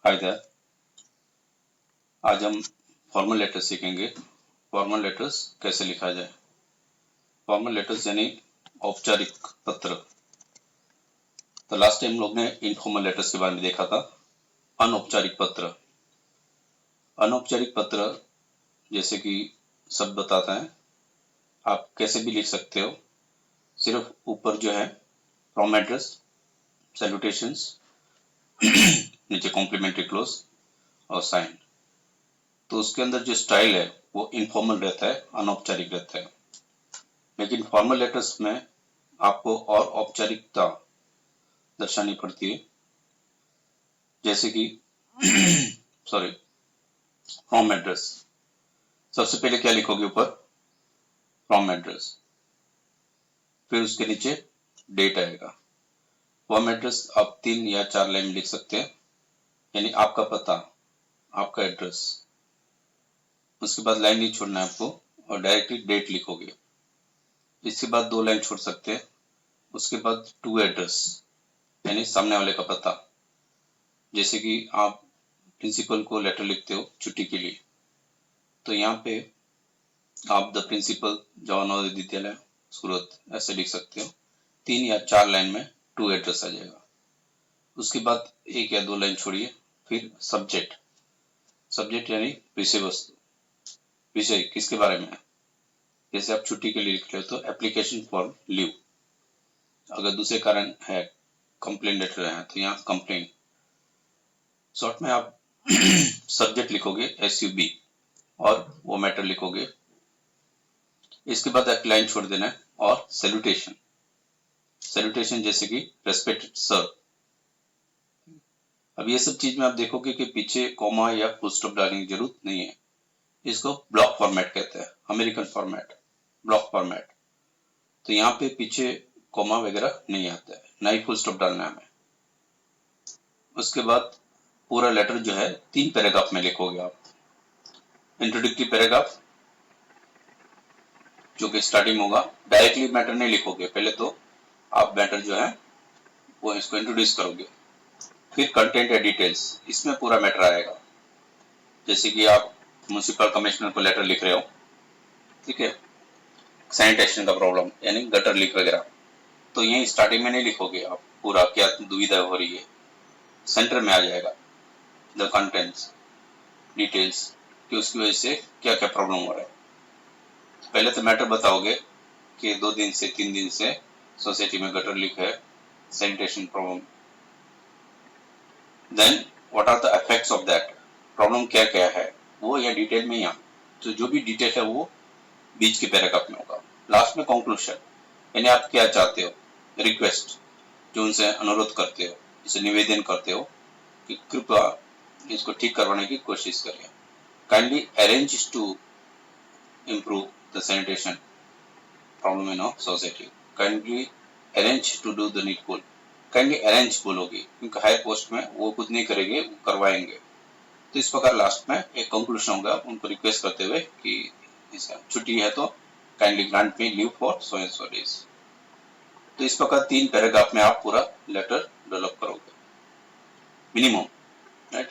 हाय there. आज हम formal letters सीखेंगे। फॉर्मल लेटर्स कैसे लिखा जाए। फॉर्मल लेटर्स यानी औपचारिक पत्र। तो लास्ट टाइम हम लोग ने इनफॉर्मल लेटर्स के बारे में देखा था। अनौपचारिक पत्र। अनौपचारिक पत्र जैसे कि शब्द बताता है, आप कैसे भी लिख सकते हो। सिर्फ ऊपर जो है फ्रॉम एड्रेस, सैल्यूटेशंस, नीचे कॉम्प्लीमेंट्री क्लोज और साइन। तो उसके अंदर जो स्टाइल है वो इनफॉर्मल रहता है, अनौपचारिक रहता है। लेकिन फॉर्मल लेटर्स में आपको और औपचारिकता दर्शानी पड़ती है। जैसे कि सॉरी, फ्रॉम एड्रेस। सबसे पहले क्या लिखोगे ऊपर? From address. फिर उसके नीचे डेट आएगा। फ्रॉम एड्रेस आप 3 या 4 लाइन लिख सकते हैं, यानी आपका पता, आपका एड्रेस। उसके बाद लाइन नहीं छोड़ना है आपको और डायरेक्टली डेट लिखोगे। इसके बाद 2 लाइन छोड़ सकते हैं। उसके बाद टू एड्रेस यानी सामने वाले का पता। जैसे कि आप प्रिंसिपल को लेटर लिखते हो छुट्टी के लिए, तो यहाँ पे आप द प्रिंसिपल जवाहर नवोदय विद्यालय सूरत ऐसे लिख सकते हो। 3 या 4 लाइन में टू एड्रेस आ जाएगा। उसके बाद 1 या 2 लाइन छोड़िए। फिर सब्जेक्ट। सब्जेक्ट यानी विषय वस्तु। विषय किसके बारे में है। जैसे आप छुट्टी के लिए लिख रहे हो तो एप्लीकेशन फॉर लीव। अगर दूसरे कारण है, कंप्लेन लेटर है, तो यहाँ कंप्लेन। शॉर्ट में आप सब्जेक्ट लिखोगे SUB और वो मैटर लिखोगे। इसके बाद एक लाइन छोड़ देना है और सैल्यूटेशन। सैल्यूटेशन जैसे कि रेस्पेक्टेड सर। अब ये सब चीज में आप देखोगे कि पीछे कॉमा या फुल स्टॉप डालने की जरूरत नहीं है। इसको ब्लॉक फॉर्मेट कहते हैं, अमेरिकन फॉर्मेट, ब्लॉक फॉर्मेट। तो यहाँ पे पीछे कॉमा वगैरह नहीं आता है, ना ही फुल स्टॉप डालना है हमें। उसके बाद पूरा लेटर जो है 3 पैराग्राफ में लिखोगे आप। इंट्रोडक्टरी पैराग्राफ जो कि स्टार्टिंग होगा। डायरेक्टली मैटर नहीं लिखोगे, पहले तो आप मैटर जो है वो इसको इंट्रोड्यूस करोगे। फिर कंटेंट या डिटेल्स, इसमें पूरा मैटर आएगा। जैसे कि आप म्युनिसिपल कमिश्नर को लेटर लिख रहे हो, ठीक है, सैनिटेशन का प्रॉब्लम यानी गटर लीक वगैरह, तो यही स्टार्टिंग में नहीं लिखोगे आप पूरा क्या दुविधा हो रही है। सेंटर में आ जाएगा द कंटेंट्स, डिटेल्स कि उसकी वजह से क्या क्या प्रॉब्लम हो रहा है। पहले तो मैटर बताओगे कि 2 दिन से 3 दिन से सोसाइटी में गटर लीक है, sanitation problem. Then what are the effects of that, problem क्या क्या है वो या डिटेल में यहाँ। तो जो भी डिटेल है वो बीच के पैराग्राफ में होगा। लास्ट में कंक्लूजन, यानी आप क्या चाहते हो, रिक्वेस्ट जो उनसे अनुरोध करते हो, इसे निवेदन करते हो कि कृपया इसको ठीक करवाने की कोशिश करें। Kindly arrange to improve the sanitation problem in society. Kindly arrange to do the needful. Kindly arrange बोलोगे क्योंकि हायर पोस्ट में वो खुद नहीं करेंगे, वो करवाएंगे। तो इस प्रकार लास्ट में एक कंक्लूजन होगा उनको रिक्वेस्ट करते हुए कि इसका छुट्टी है तो kindly grant me leave for so and so days. तो इस प्रकार 3 पैराग्राफ में आप पूरा लेटर डेवलप करोगे मिनिमम, राइट।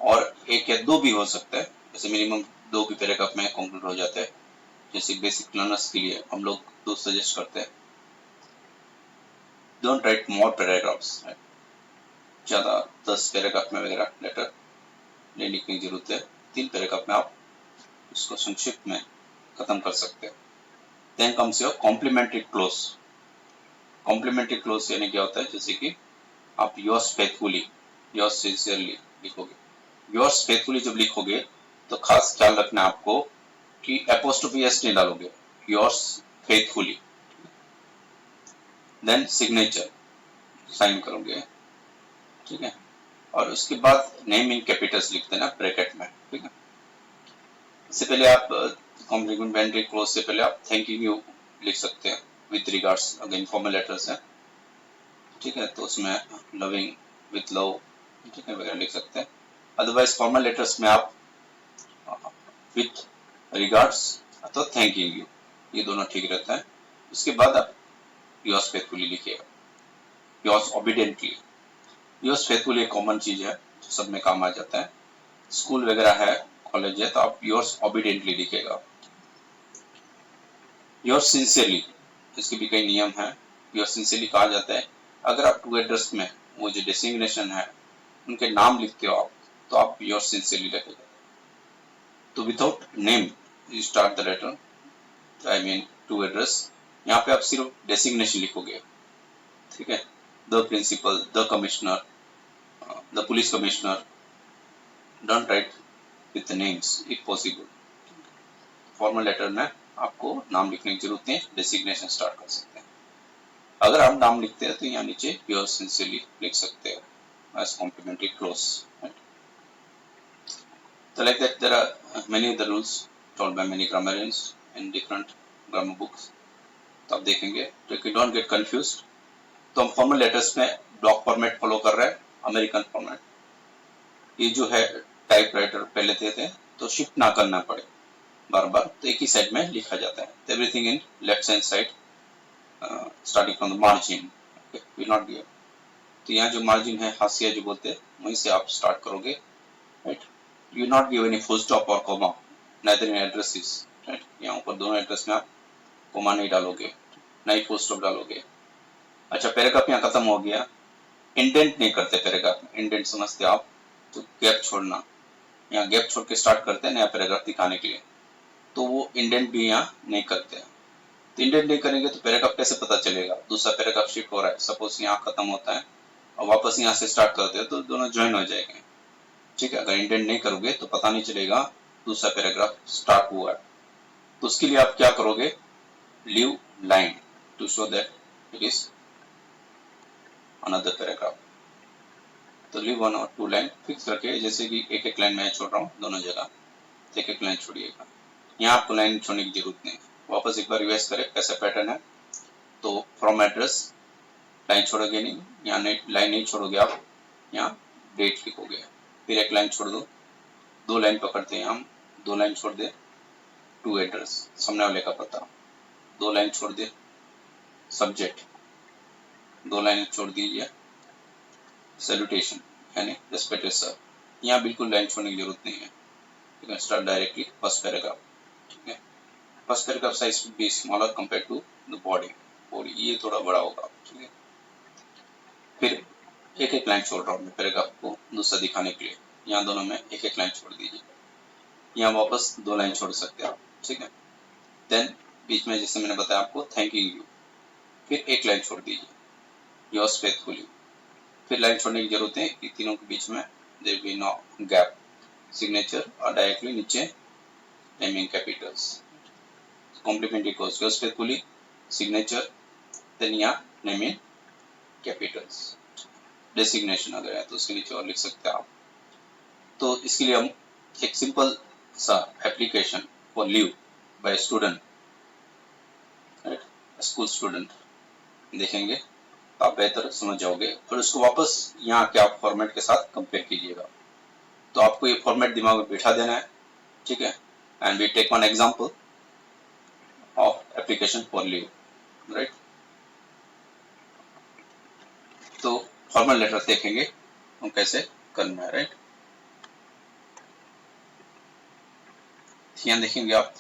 और 1 या 2 भी हो सकता है, जैसे मिनिमम 2 भी पैराग्राफ में कंक्लूड हो जाता है। जैसे बेसिक लर्नर्स के लिए हम लोग 2 सजेस्ट करते हैं। डोंट राइट मोर पैराग्राफ्स, ज्यादा 10 पैराग्राफ में वगैरह लेटर नहीं लिखने की जरूरत है। 3 पैराग्राफ में आप उसको संक्षिप्त में खत्म कर सकते हैं। Then comes your complimentary close. Complimentary close यानी क्या होता है, जैसे कि आप योर्स फेथफुली, योर्स सिंसियरली लिखोगे। योर्स फेथफुली जब लिखोगे तो खास ख्याल रखना आपको कि एपोस्ट्रोफी एस नहीं डालोगे, yours faithfully. Then signature, sign करोगे, ठीक है। और उसके बाद नेम इन कैपिटल्स लिख देना ब्रैकेट में, ठीक है। इससे पहले आप कॉम्प्लीमेंट्री क्लोज से पहले आप थैंकिंग यू लिख सकते हैं विथ रिगार्ड्स, अगर इनफॉर्मल लेटर्स हैं, ठीक है, तो उसमें लविंग, विथ लव, ठीक है, वगैरह लिख सकते हैं। अदरवाइज फॉर्मल लेटर्स में आप विथ रिगार्ड्स तो थैंकिंग यू, ये दोनों ठीक रहता है। उसके बाद आप योर्स फेथफुली लिखिएगा, योर्स ओबीडियंटली। योर्स फेथफुली एक कॉमन चीज है, सब में काम आ जाता है। स्कूल वगैरह है, कॉलेज है, तो आप योर्स ऑबिडेंटली लिखेगा। योर्स सिंसियरली, इसके भी कई नियम हैं। योर्स सिंसियरली कहा जाता है अगर आप टू एड्रेस में वो जो डेसिग्नेशन है उनके नाम लिखते हो आप, तो आप योर्स सिंसियरली लिखेगा। तो without name you start the letter, I mean to address, यहाँ पे आप सिर्फ डेसिग्नेशन लिखोगे, ठीक है। The principal, the commissioner, the police commissioner, don't write with names if possible. Formal letter में आपको नाम लिखने की जरूरत नहीं, डेसिग्नेशन स्टार्ट कर सकते हैं। अगर आप नाम लिखते हैं तो यहाँ नीचे योर्स सिंसियरली लिख सकते हो as complimentary close. So like that there are many other rules told by many grammarians in different grammar books. तो आप देखेंगे तो you don't get confused। तो हम फॉर्मल लेटर्स में ब्लॉक फॉर्मेट फॉलो कर रहे हैं, अमेरिकन फॉर्मेट। ये जो है टाइपराइटर पहले थे तो शिफ्ट ना करना पड़े बार बार, तो एक ही साइड में लिखा जाता है। Everything in left hand side starting from the margin will not be. तो यहाँ जो मार्जिन है, हाशिया जो बोलते हैं, वहीं से आप स्टार्ट करोगे, right. You not give any full stop or comma, neither in addresses, right? यहाँ ऊपर दोनों एड्रेस में आप कोमा नहीं डालोगे, ना ही फुल स्टॉप डालोगे। अच्छा, पैराग्राफ यहाँ खत्म हो गया, इंडेंट नहीं करते पैराग्राफ में। इंडेंट समझते आप, तो गैप छोड़ना, यहाँ गैप छोड़ के स्टार्ट करते हैं नया पैराग्राफ दिखाने के लिए, तो वो इंडेंट भी यहाँ नहीं करते हैं। तो इंडेंट नहीं करेंगे तो पैराग्राफ कैसे पता चलेगा दूसरा पैराग्राफ शिफ्ट हो रहा है। सपोज यहाँ खत्म होता है और वापस यहाँ से स्टार्ट करते हैं तो दोनों ज्वाइन हो जाएंगे, ठीक है। अगर इंडेंट नहीं करोगे तो पता नहीं चलेगा दूसरा पैराग्राफ स्टार्ट हुआ है। तो उसके लिए आप क्या करोगे, leave line to show that it is another paragraph. तो लीव 1 और 2 लाइन फिक्स करके, जैसे कि एक एक लाइन मैं छोड़ रहा हूँ दोनों जगह, एक एक लाइन छोड़िएगा। यहाँ आपको लाइन छोड़ने की जरूरत नहीं। वापस एक बार रिवाइज करें कैसा पैटर्न है। तो फ्रॉम एड्रेस लाइन छोड़ोगे नहीं, यहाँ लाइन नहीं छोड़ोगे आप, यहाँ डेट लिखोगे, फिर एक लाइन छोड़ दो, 2 लाइन पकड़ते हैं हम, 2 लाइन छोड़ दे टू एड्रेस, सामने वाले का पता, 2 लाइन छोड़ दे सब्जेक्ट, 2 लाइन छोड़ दीजिए सैल्यूटेशन यानी रेस्पेक्टेड सर। यहाँ बिल्कुल लाइन छोड़ने की जरूरत नहीं है, you can start directly first paragraph, ठीक है। First paragraph size be smaller compare to the body, body ये थोड़ा बड़ा होगा, ठीक है। फिर एक एक लाइन छोड़ रहा हूँ मैं पैराग्राफ को दूसरा दिखाने के लिए, यहाँ दोनों में एक एक लाइन छोड़ दीजिए, यहाँ वापस 2 लाइन छोड़ सकते हैं आप, ठीक है। देन बीच में जैसे मैंने बताया आपको थैंकिंग यू, फिर एक लाइन छोड़ दीजिए योर्स फेथफुली, फिर लाइन छोड़ने की जरूरत है कि तीनों के बीच में there be no gap, signature और डायरेक्टली नीचे naming capitals, complimentary close, yours faithfully signature, then यहाँ नेमिंग कैपिटल्स। डेसिग्नेशन अगर है तो उसके नीचे और लिख सकते हैं आप। तो इसके लिए हम एक सिंपल सा application for leave by student, right, school student देखेंगे तो आप बेहतर समझ जाओगे, और उसको वापस यहाँ के आप फॉर्मेट के साथ कंपेयर कीजिएगा। तो आपको ये फॉर्मेट दिमाग में बिठा देना है, ठीक है। And we take one example of application for leave, right. तो फॉर्मल लेटर देखेंगे हम कैसे करना है, राइट। यहाँ देखेंगे आप